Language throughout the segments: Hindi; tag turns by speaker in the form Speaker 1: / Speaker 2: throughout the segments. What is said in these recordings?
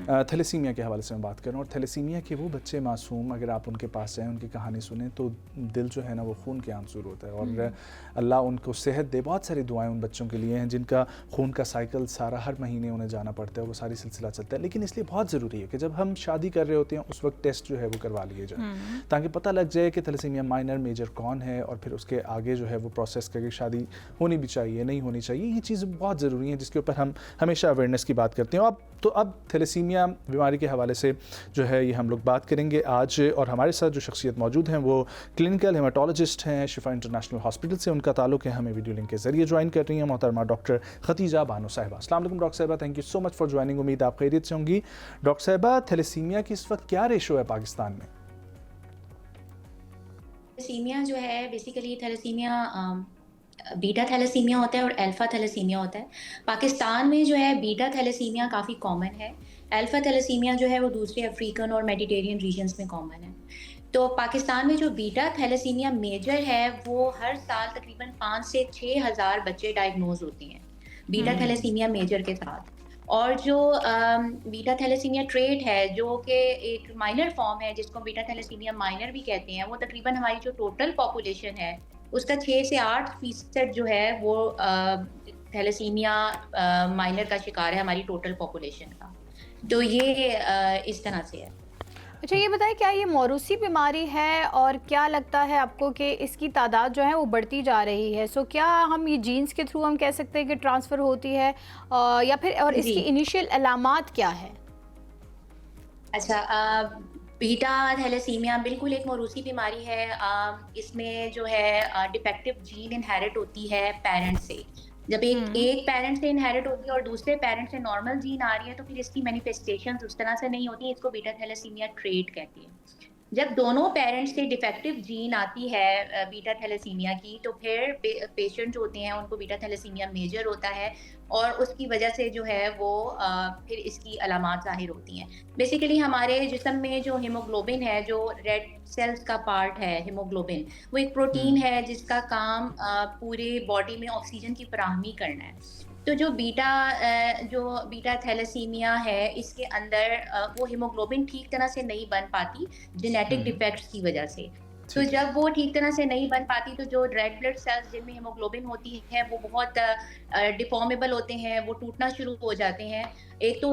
Speaker 1: थैलेसीमिया के हवाले से मैं बात कर रहा हूँ, और थैलेसीमिया के वो बच्चे मासूम, अगर आप उनके पास जाएँ, उनकी कहानी सुनें तो दिल जो है ना वो खून के आंसू होता है। और अल्लाह उनको सेहत दे। बहुत सारी दुआएं उन बच्चों के लिए हैं जिनका खून का साइकिल सारा हर महीने उन्हें जाना पड़ता है, वो सारी सिलसिला चलता है। लेकिन इसलिए बहुत ज़रूरी है कि जब हम शादी कर रहे होते हैं उस वक्त टेस्ट जो है वो करवा लिए जाए, ताकि पता लग जाए कि थैलेसीमिया माइनर मेजर कौन है, और फिर उसके आगे जो है वो प्रोसेस करके शादी होनी भी चाहिए नहीं होनी चाहिए। ये चीज़ बहुत ज़रूरी है जिसके ऊपर हम हमेशा अवेयरनेस की बात करते हैं। अब थैलेसीमिया बीमारी के हवाले से जो है ये हम लोग बात करेंगे आज, और हमारे साथ जो शख्सियत मौजूद हैं वो क्लिनिकल हेमाटोलॉजिस्ट हैं शिफा इंटरनेशनल हॉस्पिटल से। उनका ताल्लुक़ है, हमें वीडियो लिंक के ज़रिए ज्वाइन कर रही हैं मोहतरमा डॉक्टर खतीजा बानो साहिबा। अस्सलाम वालेकुम डॉक्टर साहिबा, thank you so much for joining. उम्मीद आप खैरियत से होंगी। डॉक्टर साहिबा, थैलेसीमिया की इस वक्त क्या रेशो है पाकिस्तान में?
Speaker 2: थैलेसीमिया जो है बेसिकली थैलेसीमिया बीटा थैलेसीमिया होता है और अल्फा थैलेसीमिया होता है। पाकिस्तान में जो है बीटा थैलेसीमिया काफ़ी कॉमन है। अल्फा थैलेसीमिया जो है वो दूसरे अफ्रीकन और मेडिटेरियन रीजन्स में कॉमन है। तो पाकिस्तान में जो बीटा थैलेसीमिया मेजर है वो हर साल तकरीबन 5 से 6 हज़ार बच्चे डायग्नोज होते हैं बीटा थैलेसीमिया मेजर के साथ। और जो बीटा थैलेसीमिया ट्रेट है जो कि एक माइनर फॉर्म है जिसको बीटा थैलेसीमिया माइनर भी कहते हैं, वो तकरीबन हमारी जो टोटल पॉपुलेशन है उसका 6 से 8% जो है वो थैलेसीमिया माइनर का शिकार है हमारी टोटल पॉपुलेशन का। तो ये इस तरह से है।
Speaker 3: अच्छा, ये बताएं क्या ये मौरूसी बीमारी है, और क्या लगता है आपको कि इसकी तादाद जो है वो बढ़ती जा रही है? सो क्या हम ये जीन्स के थ्रू हम कह सकते हैं कि ट्रांसफ़र होती है, या फिर और इसकी इनिशियल अलामात क्या है?
Speaker 2: अच्छा, बीटा थैलेसीमिया बिल्कुल एक मौरूसी बीमारी है। इसमें जो है डिफेक्टिव जीन इनहेरिट होती है पेरेंट से। जब एक पेरेंट से इनहेरिट होगी और दूसरे पेरेंट से नॉर्मल जीन आ रही है तो फिर इसकी मैनिफेस्टेशंस उस तरह से नहीं होती। इसको बीटा थैलेसीमिया ट्रेट कहते हैं। जब दोनों पेरेंट्स से डिफेक्टिव जीन आती है बीटा थैलेसीमिया की, तो फिर पेशेंट जो होते हैं उनको बीटा थैलेसीमिया मेजर होता है, और उसकी वजह से जो है वो फिर इसकी अलामात ज़ाहिर होती हैं। बेसिकली हमारे जिस्म में जो हीमोग्लोबिन है, जो रेड सेल्स का पार्ट है हीमोग्लोबिन, वो एक प्रोटीन है जिसका काम पूरे बॉडी में ऑक्सीजन की फराहमी करना है। तो जो बीटा थैलेसीमिया है इसके अंदर वो हीमोग्लोबिन ठीक तरह से नहीं बन पाती जेनेटिक डिफेक्ट्स की वजह से। तो जब वो ठीक तरह से नहीं बन पाती तो जो रेड ब्लड सेल्स जिनमें हीमोग्लोबिन होती है वो बहुत डिफॉर्मेबल होते हैं, वो टूटना शुरू हो जाते हैं। एक तो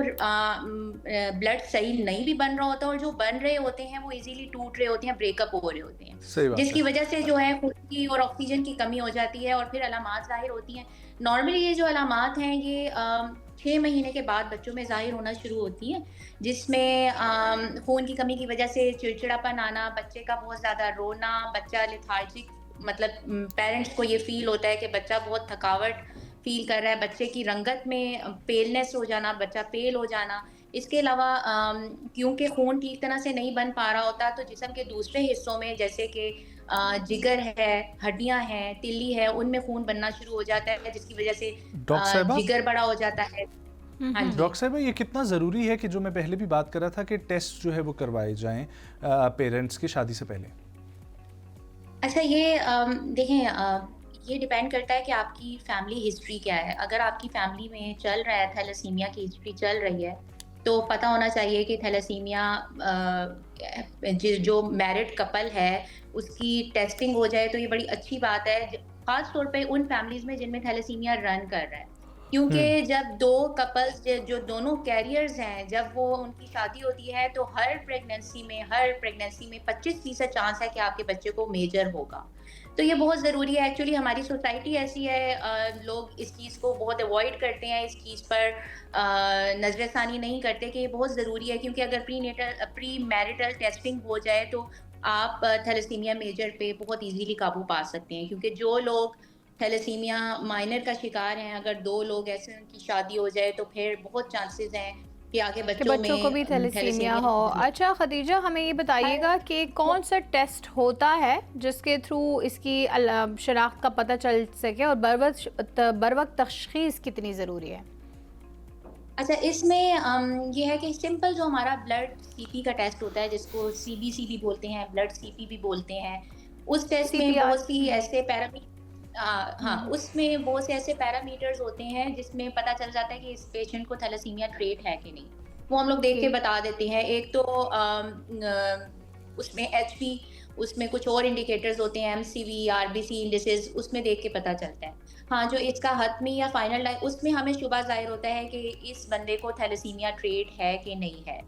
Speaker 2: ब्लड सही नहीं भी बन रहा होता और जो बन रहे होते हैं वो इजीली टूट रहे होते हैं, ब्रेकअप हो रहे होते हैं, जिसकी वजह से जो है खून की और ऑक्सीजन की कमी हो जाती है और फिर अलामात जाहिर होती हैं। नॉर्मली ये जो अलामात हैं ये 6 महीने के बाद बच्चों में ज़ाहिर होना शुरू होती हैं, जिसमें खून की कमी की वजह से चिड़चिड़ापन आना, बच्चे का बहुत ज़्यादा रोना, बच्चा लेथार्जिक, मतलब पेरेंट्स को ये फ़ील होता है कि बच्चा बहुत थकावट फ़ील कर रहा है, बच्चे की रंगत में पेलनेस हो जाना, बच्चा पेल हो जाना। इसके अलावा क्योंकि खून ठीक तरह से नहीं बन पा रहा होता तो जिस्म के दूसरे हिस्सों में जैसे कि जिगर है, हड्डियाँ हैं, तिल्ली है, उनमें खून बनना शुरू हो जाता है जिसकी वजह से जिगर बड़ा हो जाता है। हाँ जी।
Speaker 1: डॉक्टर साहिबा, ये कितना ज़रूरी है कि जो मैं पहले भी बात कर रहा था कि टेस्ट जो है वो करवाए जाएं पेरेंट्स की शादी से पहले?
Speaker 2: अच्छा, ये देखें, ये डिपेंड करता है कि आपकी फैमिली हिस्ट्री क्या है। अगर आपकी फैमिली में चल रहा है, थैलेसीमिया की हिस्ट्री चल रही है, तो पता होना चाहिए कि थैलेसीमिया जो मैरिड कपल है उसकी टेस्टिंग हो जाए तो ये बड़ी अच्छी बात है, खास तौर पे उन फैमिलीज में जिनमें थैलेसीमिया रन कर रहा है। क्योंकि जब दो कपल्स जो दोनों कैरियर्स हैं, जब वो उनकी शादी होती है तो हर प्रेगनेंसी में 25% चांस है कि आपके बच्चे को मेजर होगा। तो ये बहुत ज़रूरी है। एक्चुअली हमारी सोसाइटी ऐसी है, लोग इस चीज़ को बहुत अवॉइड करते हैं, इस चीज़ पर नज़रसानी नहीं करते कि ये बहुत ज़रूरी है, क्योंकि अगर प्री मैरिटल टेस्टिंग हो जाए तो आप थैलेसीमिया मेजर पे बहुत इजीली काबू पा सकते हैं। क्योंकि जो लोग थैलेसीमिया माइनर का शिकार हैं, अगर 2 लोग ऐसे उनकी शादी हो जाए तो फिर बहुत चांसेस हैं कि आगे
Speaker 3: बच्चों को भी थैलेसीमिया हो। अच्छा खदीजा, हमें ये बताइएगा कि कौन सा टेस्ट होता है जिसके थ्रू इसकी शनाख्त का पता चल सके, और बर वक्त तशख़ीस कितनी ज़रूरी है?
Speaker 2: अच्छा, इसमें ये है कि सिंपल जो हमारा ब्लड सीपी का टेस्ट होता है जिसको सीबीसी भी बोलते हैं, ब्लड सीपी भी बोलते हैं, उस टेस्ट में बहुत सी ऐसे उसमें बहुत से ऐसे पैरामीटर्स होते हैं जिसमें पता चल जाता है कि इस पेशेंट को थैलेसीमिया ट्रेट है कि नहीं। वो हम लोग देख के
Speaker 3: ठीक।
Speaker 2: बता देते हैं। एक तो उसमें एचपी, उसमें कुछ और इंडिकेटर्स होते हैं, एमसीवी, आरबीसी इंडिसेस, उसमें देख के पता चलता है। हाँ, जो इसका हतमी या फाइनल लाइन, उसमें हमें शुबा ज़ाहिर होता है कि इस बंदे को थैलेसीमिया ट्रेट है कि नहीं है।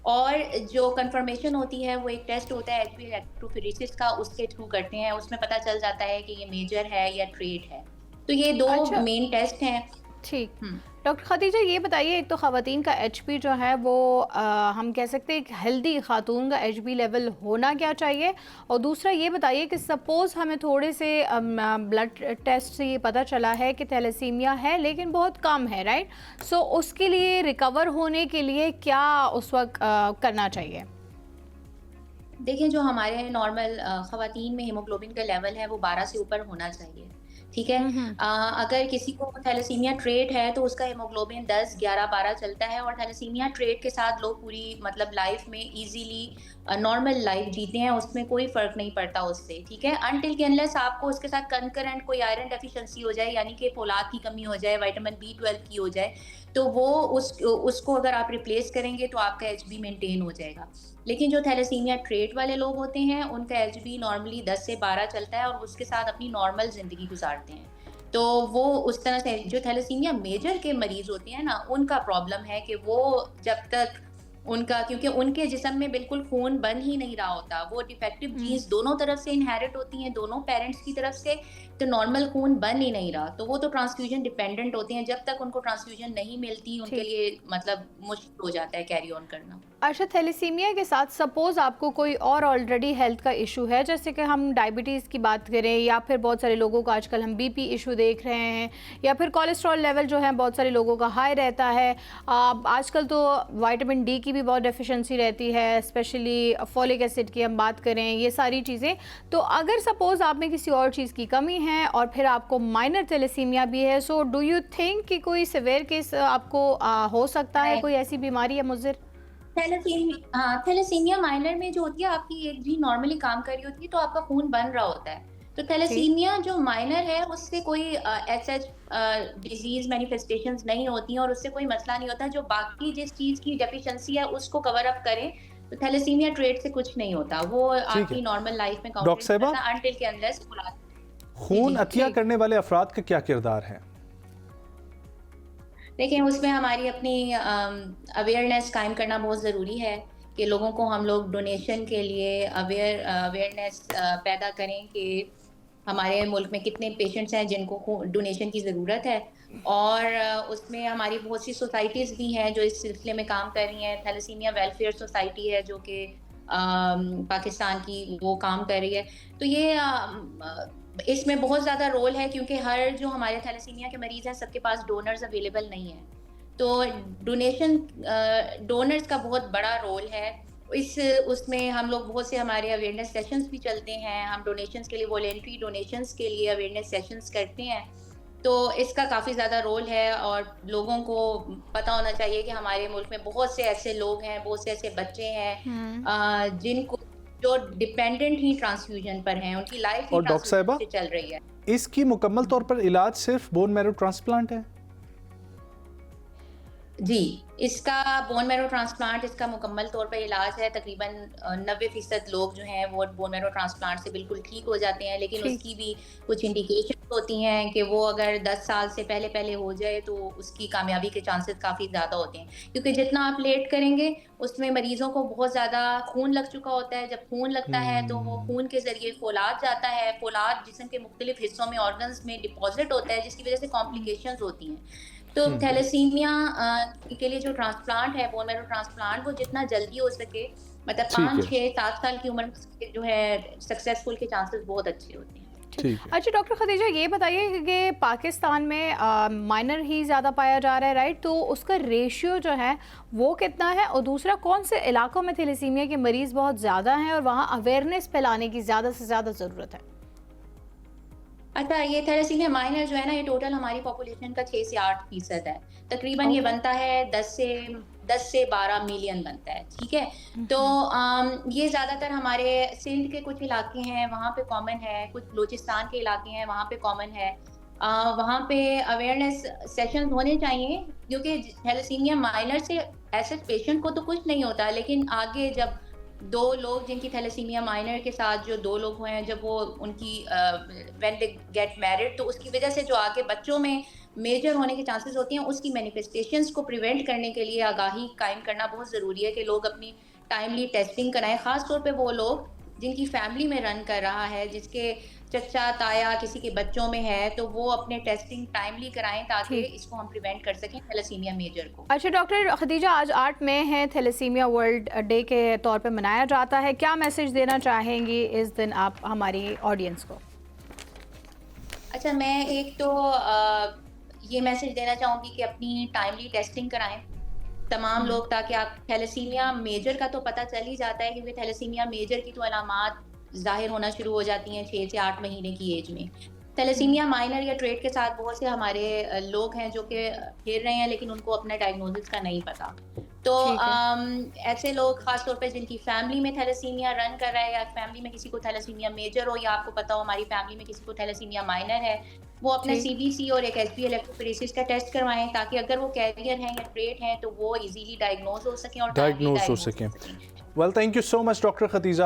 Speaker 2: और जो कंफर्मेशन होती है वो एक टेस्ट होता है एचपी इलेक्ट्रोफोरेसिस का, उसके थ्रू करते हैं, उसमें पता चल जाता है कि ये मेजर है या ट्रेट है। तो ये 2
Speaker 3: अच्छा,
Speaker 2: मेन टेस्ट हैं।
Speaker 3: ठीक।
Speaker 2: हुँ।
Speaker 3: डॉक्टर खदीजा, ये बताइए, एक तो ख़वातीन का एचपी जो है वो हम कह सकते हैं एक हेल्दी खातून का एचपी लेवल होना क्या चाहिए, और दूसरा ये बताइए कि सपोज़ हमें थोड़े से ब्लड टेस्ट से ये पता चला है कि थैलेसीमिया है लेकिन बहुत कम है, राइट? सो उसके लिए रिकवर होने के लिए क्या उस वक्त करना चाहिए?
Speaker 2: देखिए, जो हमारे नॉर्मल ख़वातीन में हीमोग्लोबिन का लेवल है वो 12 से ऊपर होना चाहिए, ठीक है?
Speaker 3: हम्म।
Speaker 2: अगर किसी को थैलेसीमिया ट्रेट है तो उसका हीमोग्लोबिन 10, 11, 12 चलता है, और थैलेसीमिया ट्रेट के साथ लोग पूरी मतलब लाइफ में ईज़िली नॉर्मल लाइफ जीते हैं, उसमें कोई फ़र्क नहीं पड़ता उससे, ठीक है? अनटिल कि अनलेस आपको उसके साथ कंकरेंट कोई आयरन डेफिशिएंसी हो जाए, यानी कि फ़ोलाद की कमी हो जाए, विटामिन बी12 की हो जाए, तो वो उसको अगर आप रिप्लेस करेंगे तो आपका एचबी मेंटेन हो जाएगा। लेकिन जो थैलेसीमिया ट्रेट वाले लोग होते हैं, उनका एचबी नॉर्मली 10 से 12 चलता है और उसके साथ अपनी नॉर्मल ज़िंदगी गुज़ारते हैं। तो वो उस तरह से, जो थैलेसीमिया मेजर के मरीज़ होते हैं ना, उनका प्रॉब्लम है कि वो जब तक उनका, क्योंकि उनके जिस्म में बिल्कुल खून बन ही नहीं रहा होता, वो डिफेक्टिव जीन्स दोनों तरफ से इनहेरिट होती हैं, दोनों पेरेंट्स की तरफ से, तो नॉर्मल खून बन ही नहीं रहा, तो वो तो ट्रांसफ्यूजन डिपेंडेंट होते हैं। जब तक उनको ट्रांसफ्यूजन नहीं मिलती, उनके
Speaker 3: ठीक।
Speaker 2: लिए मतलब मुश्किल हो जाता है कैरी ऑन करना।
Speaker 3: अच्छा, थैलेसीमिया के साथ सपोज़ आपको कोई और ऑलरेडी हेल्थ का इशू है, जैसे कि हम डायबिटीज़ की बात करें, या फिर बहुत सारे लोगों का आजकल हम बीपी इशू देख रहे हैं, या फिर कोलेस्ट्रॉल लेवल जो है बहुत सारे लोगों का हाई रहता है। आजकल तो विटामिन डी की भी बहुत डेफिशिएंसी रहती है, स्पेशली फॉलिक एसिड की हम बात करें, ये सारी चीज़ें। तो अगर सपोज़ आप में किसी और चीज़ की कमी है और फिर आपको माइनर थैलेसीमिया भी है, सो डू यू थिंक कि कोई सिवियर केस आपको हो सकता है, कोई ऐसी बीमारी है मुज़र?
Speaker 2: थैलेसीमिया माइनर में जो होती है, आपकी एक जी नॉर्मली काम कर रही होती है, तो आपका खून बन रहा होता है। तो
Speaker 3: ठीक।
Speaker 2: थैलेसीमिया जो माइनर है, उससे कोई एसएच डिजीज मैनिफेस्टेशंस नहीं होती हैं, और उससे कोई मसला नहीं होता। जो बाकी जिस चीज की डेफिशिएंसी है उसको कवर अप करें, तो थैलेसीमिया ट्रेट से कुछ नहीं होता, वो
Speaker 1: ठीक है
Speaker 2: आपकी नॉर्मल लाइफ में काउंट
Speaker 1: डॉक्टर
Speaker 2: नहीं
Speaker 1: साहिबा,
Speaker 2: करता अनटिल के अनलेस। जी
Speaker 1: खून
Speaker 2: जी।
Speaker 1: अतिया
Speaker 3: ठीक।
Speaker 1: करने वाले अफराद का क्या किरदार है?
Speaker 2: देखिए, उसमें हमारी अपनी अवेयरनेस कायम करना बहुत ज़रूरी है, कि लोगों को हम लोग डोनेशन के लिए अवेयरनेस पैदा करें कि हमारे मुल्क में कितने पेशेंट्स हैं जिनको डोनेशन की ज़रूरत है। और उसमें हमारी बहुत सी सोसाइटीज़ भी हैं जो इस सिलसिले में काम कर रही हैं। थैलेसीमिया वेलफेयर सोसाइटी है जो कि पाकिस्तान की, वो काम कर रही है। तो ये इसमें बहुत ज़्यादा रोल है, क्योंकि हर जो हमारे थैलेसीमिया के मरीज़ हैं, सबके पास डोनर्स अवेलेबल नहीं हैं। तो डोनेशन डोनर्स का बहुत बड़ा रोल है। इस उसमें हम लोग बहुत से हमारे अवेयरनेस सेशंस भी चलते हैं। हम डोनेशंस के लिए, वॉलंटरी डोनेशंस के लिए अवेयरनेस सेशंस करते हैं। तो इसका काफ़ी ज़्यादा रोल है, और लोगों को पता होना चाहिए कि हमारे मुल्क में बहुत से ऐसे लोग हैं, बहुत से ऐसे बच्चे हैं
Speaker 3: हम्म।
Speaker 2: जिनको, जो डिपेंडेंट ही ट्रांसफ्यूजन पर हैं, उनकी लाइफ ही
Speaker 1: और डॉक्टर
Speaker 2: ट्रांसफ्यूजन
Speaker 1: साहिबा,
Speaker 2: से चल रही है।
Speaker 1: इसकी मुकम्मल तौर पर इलाज सिर्फ बोन मैरो ट्रांसप्लांट है?
Speaker 2: जी, इसका बोन मैरो ट्रांसप्लांट इसका मुकम्मल तौर पर इलाज है। तकरीबन 90% लोग जो हैं वो बोन मैरो ट्रांसप्लांट से बिल्कुल ठीक हो जाते हैं, लेकिन
Speaker 3: ठीक।
Speaker 2: उसकी भी कुछ इंडिकेशन होती हैं कि वो अगर 10 साल से पहले हो जाए तो उसकी कामयाबी के चांसेस काफ़ी ज़्यादा होते हैं। क्योंकि जितना आप लेट करेंगे, उसमें मरीज़ों को बहुत ज़्यादा खून लग चुका होता है। जब खून लगता है तो वो खून के ज़रिए फ़ौलाद जाता है। फ़ौलाद जिस्म के मुख्तलिफ हिस्सों में, ऑर्गन्स में डिपॉज़िट होता है, जिसकी वज़ह से कॉम्प्लिकेशंस होती हैं। तो थैलेसीमिया के लिए जो ट्रांसप्लांट है, बोन मैरो ट्रांसप्लांट, वो जितना जल्दी हो सके, मतलब
Speaker 1: ठीक
Speaker 2: 5,
Speaker 1: है
Speaker 2: 6, 7 साल की उम्र में जो है सक्सेसफुल के चांसेस बहुत अच्छे होते हैं।
Speaker 1: ठीक है।
Speaker 3: अच्छा डॉक्टर खदीजा, ये बताइए कि पाकिस्तान में माइनर ही ज़्यादा पाया जा रहा है, राइट? तो उसका रेशियो जो है वो कितना है, और दूसरा कौन से इलाकों में थैलेसीमिया के मरीज़ बहुत ज़्यादा हैं और वहाँ अवेयरनेस फैलाने की ज़्यादा से ज़्यादा ज़रूरत है?
Speaker 2: अच्छा, ये थैलेसीमिया माइनर जो है ना, ये टोटल हमारी पॉपुलेशन का 6 से 8% है। तकरीबन ये
Speaker 3: ओके।
Speaker 2: बनता है 10 से 12 मिलियन बनता है, ठीक है? तो ये ज़्यादातर हमारे सिंध के कुछ इलाके हैं, वहाँ पे कॉमन है, कुछ बलूचिस्तान के इलाके हैं, वहाँ पे कॉमन है। वहाँ पे अवेयरनेस सेशन होने चाहिए, क्योंकि थैलेसीमिया माइनर से ऐसे पेशेंट को तो कुछ नहीं होता, लेकिन आगे जब दो लोग जिनकी थैलेसीमिया माइनर के साथ जो दो लोग हुए हैं, जब वो उनकी व्हेन दे गेट मैरिड, तो उसकी वजह से जो आगे बच्चों में मेजर होने के चांसेस होती हैं, उसकी मैनिफेस्टेशंस को प्रिवेंट करने के लिए आगाही कायम करना बहुत ज़रूरी है कि लोग अपनी टाइमली टेस्टिंग कराएं, ख़ास तौर पे वो लोग जिनकी फैमिली में रन कर रहा है, जिसके चचा ताया किसी के बच्चों में है, तो वो अपने टेस्टिंग टाइमली कराएं ताकि
Speaker 3: ठीक।
Speaker 2: इसको हम प्रिवेंट कर सकें थैलेसीमिया मेजर को।
Speaker 3: अच्छा डॉक्टर खदीजा, आज 8 मई है, थैलेसीमिया वर्ल्ड डे के तौर पे मनाया जाता है। क्या मैसेज देना चाहेंगी इस दिन आप हमारी ऑडियंस को?
Speaker 2: अच्छा, मैं एक तो ये मैसेज देना चाहूँगी कि अपनी टाइमली टेस्टिंग कराएं तमाम लोग, ताकि आप थैलेसीमिया मेजर का तो पता चल ही जाता है, क्योंकि थैलेसीमिया मेजर की तो अलामात ज़ाहिर होना शुरू हो जाती हैं 6 से 8 महीने की एज में। थैलेसीमिया माइनर या ट्रेट के साथ बहुत से हमारे लोग हैं जो कि खेल रहे हैं, लेकिन उनको अपना डायग्नोसिस का नहीं पता। तो
Speaker 3: ठीक है।
Speaker 2: ऐसे लोग ख़ास तौर पे जिनकी फैमिली में थैलेसीमिया रन कर रहा है, या फैमिली में किसी को थैलेसीमिया मेजर हो, या आपको पता हो हमारी फैमिली में किसी को थैलेसीमिया माइनर है, वो अपना
Speaker 3: ठीक।
Speaker 2: सीबीसी और एक एचबी इलेक्ट्रोफोरेसिस का टेस्ट करवाएं, ताकि अगर वो कैरियर हैं या ट्रेट हैं तो वो इजीली डायग्नोज हो सकें और टाइमली
Speaker 1: डायग्नोज हो
Speaker 2: डायग्नोज
Speaker 1: सकें।
Speaker 2: हो सकें।
Speaker 1: Well, thank you so much doctor Khadija.